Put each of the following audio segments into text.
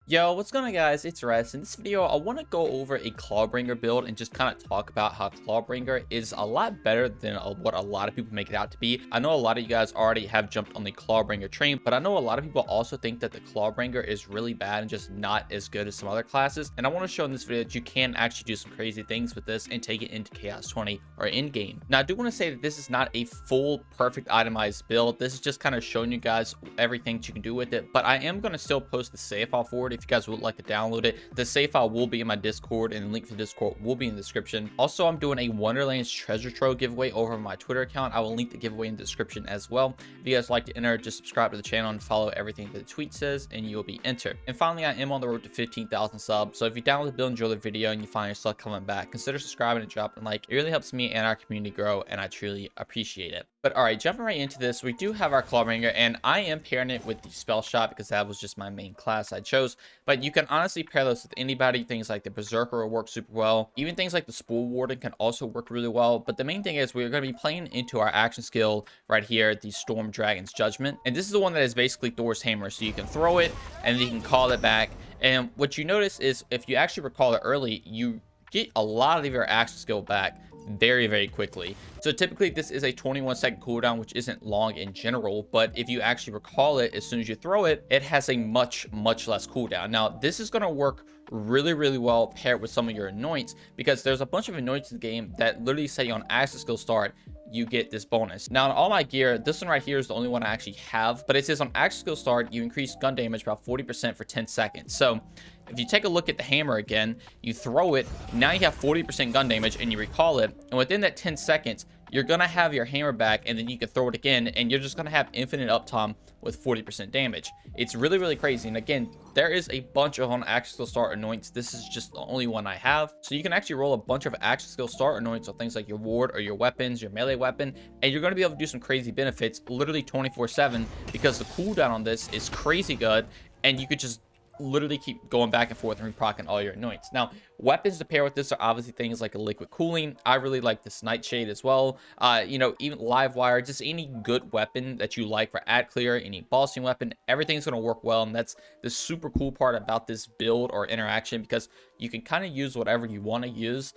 Yo, what's going on guys, it's Rez. In this video, I want to go over a Clawbringer build and just kind of talk about how Clawbringer is a lot better than what a lot of people make it out to be. I know a lot of you guys already have jumped on the Clawbringer train, but I know a lot of people also think that the Clawbringer is really bad and just not as good as some other classes. And I want to show in this video that you can actually do some crazy things with this and take it into Chaos 20 or in game. Now, I do want to say that this is not a full perfect itemized build. This is just kind of showing you guys everything that you can do with it, but I am going to still post the save file for it if you guys would like to download it. The save file will be in my Discord, and the link for Discord will be in the description. Also, I'm doing a Wonderlands treasure trove giveaway over my Twitter account. I will link the giveaway in the description as well. If you guys like to enter, just subscribe to the channel and follow everything that the tweet says, and you'll be entered. And finally, I am on the road to 15,000 subs, so if you download the build, enjoy the video, and you find yourself coming back, consider subscribing and dropping a like. It really helps me and our community grow, and I truly appreciate it. But all right, jumping right into this, we do have our Clawbringer, and I am pairing it with the spell shot because that was just my main class I chose. But you can honestly pair those with anybody. Things like the Berserker will work super well. Even things like the Spool Warden can also work really well. But the main thing is we're going to be playing into our action skill right here, the Storm Dragon's Judgment. And this is the one that is basically Thor's Hammer. So you can throw it and then you can call it back. And what you notice is if you actually recall it early, you get a lot of your action skill back very quickly. So typically this is a 21-second cooldown, which isn't long in general, but if you actually recall it, as soon as you throw it, it has a much less cooldown. Now this is going to work really well paired with some of your anoints, because there's a bunch of anoints in the game that literally say on action skill start you get this bonus. Now on all my gear, this one right here is the only one I actually have, but it says on action skill start you increase gun damage about 40% for 10 seconds. So if you take a look at the hammer again, you throw it, now you have 40% gun damage and you recall it, and within that 10 seconds you're gonna have your hammer back, and then you can throw it again, and you're just gonna have infinite uptime with 40% damage. It's really crazy. And again, there is a bunch of on action skill start anoints. This is just the only one I have, so you can actually roll a bunch of action skill start anoints on things like your ward or your weapons, your melee weapon, and you're going to be able to do some crazy benefits literally 24/7, because the cooldown on this is crazy good, and you could just literally keep going back and forth and reprocking all your anoints. Now, weapons to pair with this are obviously things like a liquid cooling. I really like this nightshade as well. You know, even live wire, just any good weapon that you like for ad clear, any bossing weapon, everything's going to work well. And that's the super cool part about this build or interaction, because you can kind of use whatever you want to use.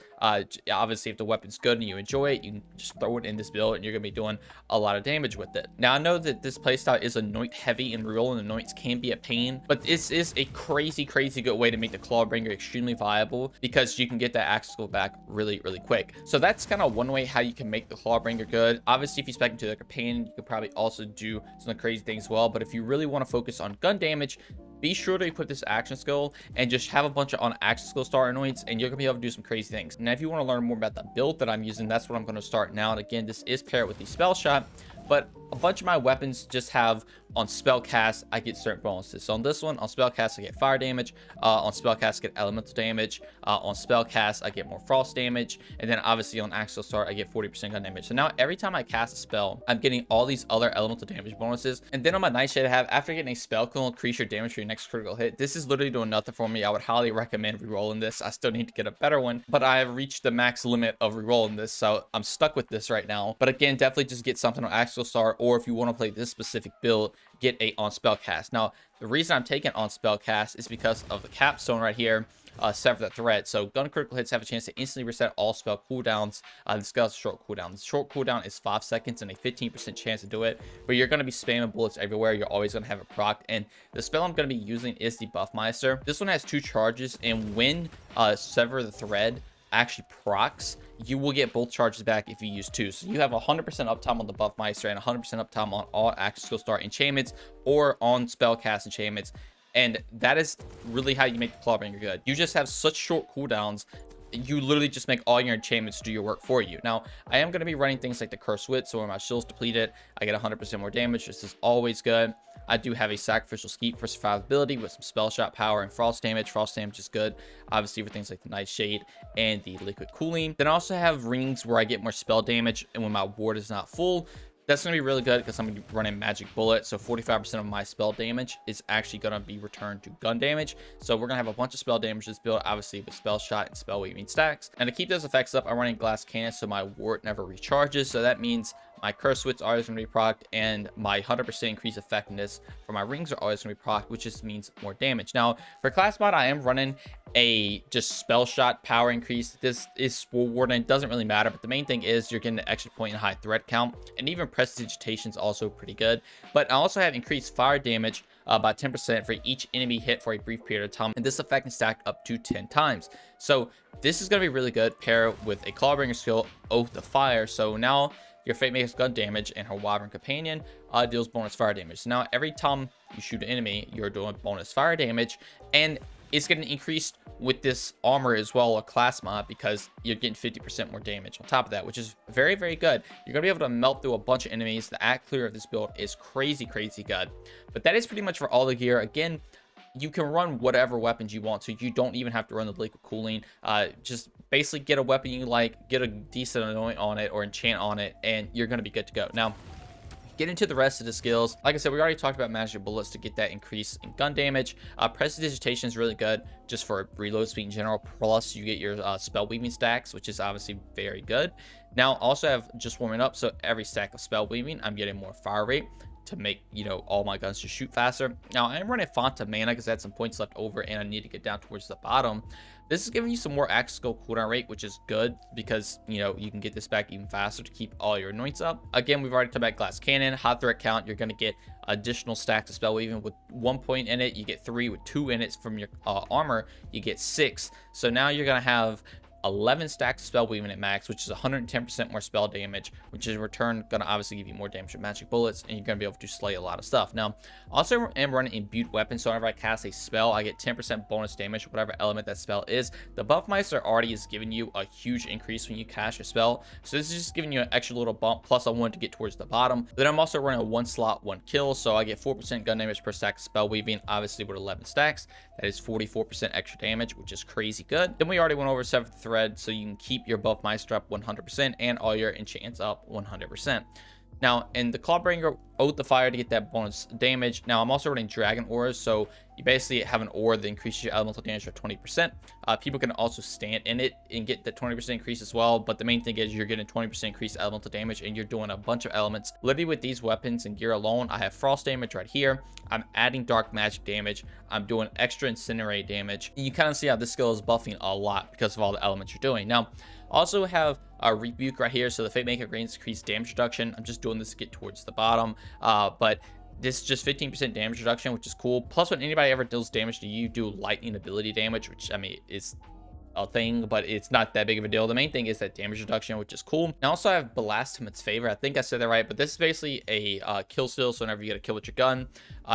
Obviously, if the weapon's good and you enjoy it, you can just throw it in this build and you're going to be doing a lot of damage with it. Now, I know that this playstyle is anoint heavy, and rerolling anoints can be a pain, but this is a crazy good way to make the Clawbringer extremely viable, because you can get that axe skill back really quick. So that's kind of one way how you can make the Clawbringer good. Obviously, if you spec into the companion, you could probably also do some crazy things as well, but if you really want to focus on gun damage, be sure to equip this action skill and just have a bunch of on action skill start anoints, and you're gonna be able to do some crazy things. Now, if you want to learn more about the build that I'm using, that's what I'm going to start now. And again, this is paired with the spell shot, but a bunch of my weapons just have on spell cast I get certain bonuses. So on this one, on spell cast I get fire damage, on spell cast I get elemental damage, on spell cast I get more frost damage, and then obviously on axial start I get 40% gun damage. So now every time I cast a spell, I'm getting all these other elemental damage bonuses. And then on my nightshade I have, after getting a spell kill, increase your damage for your next critical hit. This is literally doing nothing for me. I would highly recommend rerolling this. I still need to get a better one, but I have reached the max limit of rerolling this, so I'm stuck with this right now. But again, definitely just get something on axial start, or if you want to play this specific build, get a on spell cast. Now, the reason I'm taking on spell cast is because of the capstone right here, Sever the Thread. So gun critical hits have a chance to instantly reset all spell cooldowns. This guy's short cooldown. The short cooldown is 5 seconds and a 15% chance to do it, but you're going to be spamming bullets everywhere. You're always going to have it procced, and the spell I'm going to be using is the Buffmeister. This one has 2 charges, and when Sever the Thread actually procs, you will get both charges back if you use 2. So you have 100% uptime on the Buffmeister and 100% uptime on all action skill start enchantments or on spellcast enchantments. And that is really how you make the Clawbringer good. You just have such short cooldowns. You literally just make all your enchantments do your work for you. Now, I am going to be running things like the Curse Wit, so when my shield's depleted, I get 100% more damage. This is always good. I do have a Sacrificial Skeep for survivability with some Spell Shot power and Frost damage. Frost damage is good, obviously, for things like the Nightshade and the Liquid Cooling. Then I also have rings where I get more spell damage, and when my ward is not full, that's going to be really good because I'm going to be running Magic Bullet. So 45% of my spell damage is actually going to be returned to gun damage. So we're going to have a bunch of spell damage this build, obviously with Spell Shot and Spell Weaving stacks. And to keep those effects up, I'm running Glass Cannon so my ward never recharges. So that means my curse wits are always going to be procced, and my 100% increased effectiveness for my rings are always going to be procced, which just means more damage. Now, for class mod, I am running a just spell shot power increase. This is Spore Warden. It doesn't really matter, but the main thing is you're getting an extra point in high threat count, and even prestidigitation is also pretty good. But I also have increased fire damage by 10% for each enemy hit for a brief period of time, and this effect can stack up to 10 times. So this is going to be really good paired with a Clawbringer skill, Oath of Fire. So now your Fate makes gun damage, and her Wyvern companion deals bonus fire damage. So now every time you shoot an enemy, you're doing bonus fire damage, and it's getting increased with this armor as well, a class mod, because you're getting 50% more damage on top of that, which is very, very good. You're gonna be able to melt through a bunch of enemies. The act clear of this build is crazy, crazy good. But that is pretty much for all the gear. Again, you can run whatever weapons you want, so you don't even have to run the liquid cooling. Just basically get a weapon you like, get a decent anoint on it or enchant on it, and you're gonna be good to go. Now, get into the rest of the skills. Like I said, we already talked about magic bullets to get that increase in gun damage. Prestidigitation is really good just for reload speed in general, plus you get your spell weaving stacks, which is obviously very good. Now also have just warming up, so every stack of spell weaving I'm getting more fire rate to make, you know, all my guns just shoot faster. Now I am running Font of Mana because I had some points left over and I need to get down towards the bottom. This is giving you some more axe skill cooldown rate, which is good because, you know, you can get this back even faster to keep all your anoints up. Again, we've already talked about glass cannon, hot threat count. You're going to get additional stacks of spell weaving with 1 point in it. You get 3 with 2 in it from your armor. You get 6. So now you're going to have 11 stacks of spell weaving at max, which is 110% more spell damage, which is in return going to obviously give you more damage with magic bullets, and you're going to be able to slay a lot of stuff. Now, also am running imbute weapon, so whenever I cast a spell, I get 10% bonus damage, whatever element that spell is. The Buffmeister already is giving you a huge increase when you cast a spell, so this is just giving you an extra little bump, plus I wanted to get towards the bottom. Then I'm also running a 1 slot, 1 kill, so I get 4% gun damage per stack of spell weaving, obviously with 11 stacks. That is 44% extra damage, which is crazy good. Then we already went over 7th thread, so you can keep your Buffmeister up 100% and all your enchants up 100%. Now, in the Clawbringer, Oath of Fire to get that bonus damage. Now, I'm also running Dragon Ores, so you basically have an ore that increases your elemental damage by 20%. People can also stand in it and get that 20% increase as well, but the main thing is you're getting 20% increased elemental damage, and you're doing a bunch of elements. Literally with these weapons and gear alone, I have Frost damage right here. I'm adding Dark Magic damage. I'm doing extra Incinerate damage. You kind of see how this skill is buffing a lot because of all the elements you're doing. Now, also have a Rebuke right here, so the Fate Maker gains increased damage reduction. I'm just doing this to get towards the bottom, but this is just 15% damage reduction, which is cool. Plus, when anybody ever deals damage to you, do lightning ability damage, which, I mean, is a thing, but it's not that big of a deal. The main thing is that damage reduction, which is cool. I also have Blasphemous Favor. I think I said that right, but this is basically a kill steal. So whenever you get a kill with your gun,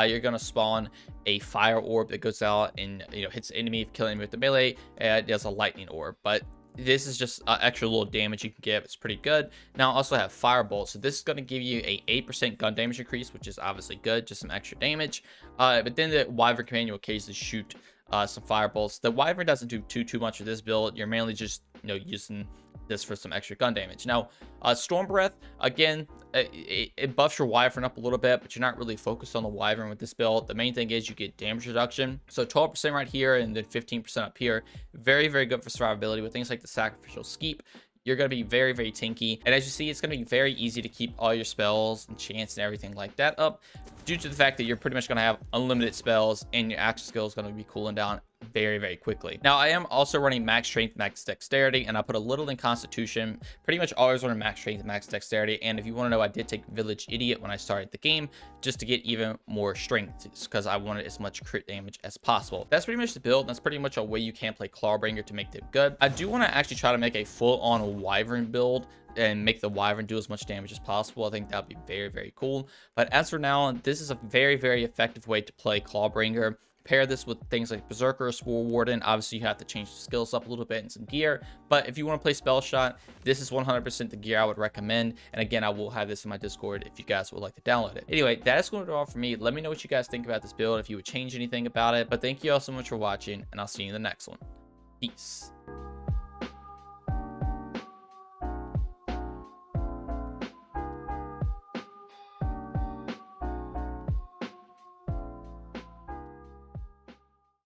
you're gonna spawn a fire orb that goes out and, you know, hits the enemy, killing enemy with the melee, and it does a lightning orb. But this is just extra little damage you can give. It's pretty good. Now I also have Firebolt, so this is going to give you a 8% gun damage increase, which is obviously good, just some extra damage. But then the Wyvern Companion will occasionally shoot some Firebolts. The Wyvern doesn't do too much of this build. You're mainly just, you know, using this for some extra gun damage. Now, Storm Breath, again, it buffs your Wyvern up a little bit, but you're not really focused on the Wyvern with this build. The main thing is you get damage reduction. So 12% right here and then 15% up here. Very, very good for survivability with things like the Sacrificial Skeep. You're going to be very, very tanky. And as you see, it's going to be very easy to keep all your spells and chants and everything like that up due to the fact that you're pretty much going to have unlimited spells and your action skill is going to be cooling down very, very quickly. Now, I am also running max strength, max dexterity, and I put a little in constitution. Pretty much always running max strength, max dexterity. And if you want to know, I did take Village Idiot when I started the game just to get even more strength because I wanted as much crit damage as possible. That's pretty much the build. That's pretty much a way you can play Clawbringer to make them good. I do want to actually try to make a full-on Wyvern build and make the Wyvern do as much damage as possible. I think that would be very, very cool. But as for now, this is a very, very effective way to play Clawbringer. Pair this with things like Berserker, Spore Warden. Obviously, you have to change the skills up a little bit and some gear. But if you want to play Spell Shot, this is 100% the gear I would recommend. And again, I will have this in my Discord if you guys would like to download it. Anyway, that is going to do all for me. Let me know what you guys think about this build, if you would change anything about it. But thank you all so much for watching, and I'll see you in the next one. Peace.